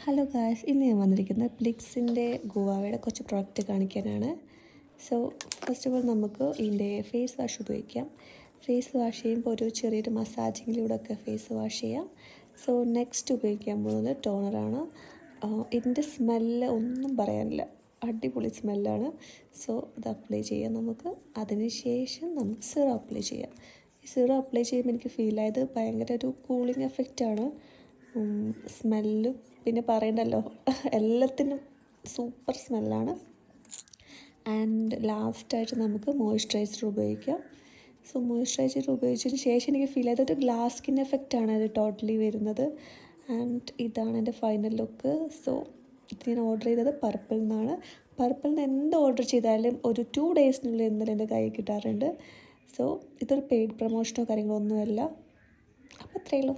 Hello guys, ഇന്ന് ഞാൻ വന്നിരിക്കുന്നത് പ്ലിക്സിൻ്റെ ഗുവാവയുടെ കുറച്ച് പ്രോഡക്റ്റ് കാണിക്കാനാണ്. സോ ഫസ്റ്റ് ഓഫ് ഓൾ നമുക്ക് ഇതിൻ്റെ ഫേസ് വാഷ് ഉപയോഗിക്കാം. ഫേസ് വാഷ് ചെയ്യുമ്പോൾ ഒരു ചെറിയൊരു മസാജിങ്ങിലൂടെയൊക്കെ ഫേസ് വാഷ് ചെയ്യാം. സോ നെക്സ്റ്റ് ഉപയോഗിക്കാൻ പോകുന്നത് ടോണറാണ്. ഇതിൻ്റെ സ്മെല്ല് ഒന്നും പറയാനില്ല, അടിപൊളി സ്മെല്ലാണ്. സോ ഇത് അപ്ലൈ ചെയ്യാം നമുക്ക്. അതിനുശേഷം നമുക്ക് സിറം അപ്ലൈ ചെയ്യാം. ഈ സിറം അപ്ലൈ ചെയ്യുമ്പോൾ എനിക്ക് ഫീലായത് ഭയങ്കര ഒരു കൂളിംഗ് എഫക്റ്റാണ്. സ്മെല്ലും പിന്നെ പറയണ്ടല്ലോ, എല്ലാത്തിനും സൂപ്പർ സ്മെല്ലാണ്. ആൻഡ് ലാസ്റ്റായിട്ട് നമുക്ക് മോയ്സ്ചറൈസർ ഉപയോഗിക്കാം. സോ മോയ്സ്ചറൈസർ ഉപയോഗിച്ചതിന് ശേഷം എനിക്ക് ഫീൽ ചെയ്തത് ഒരു ഗ്ലാസ് സ്കിൻ എഫക്റ്റാണ് അത് ടോട്ടലി വരുന്നത്. ആൻഡ് ഇതാണ് എൻ്റെ ഫൈനൽ ലുക്ക്. സോ ഇത് ഞാൻ ഓർഡർ ചെയ്തത് പർപ്പിളിൽ നിന്നാണ്. പർപ്പിളിൽ നിന്ന് എന്ത് ഓർഡർ ചെയ്താലും ഒരു 2 ഡേയ്സിനുള്ളിൽ എന്തായാലും എൻ്റെ കയ്യിൽ കിട്ടാറുണ്ട്. സോ ഇതൊരു പെയ്ഡ് പ്രൊമോഷനോ കാര്യങ്ങളോ ഒന്നുമല്ല. അപ്പോൾ അത്രയേ ഉള്ളൂ.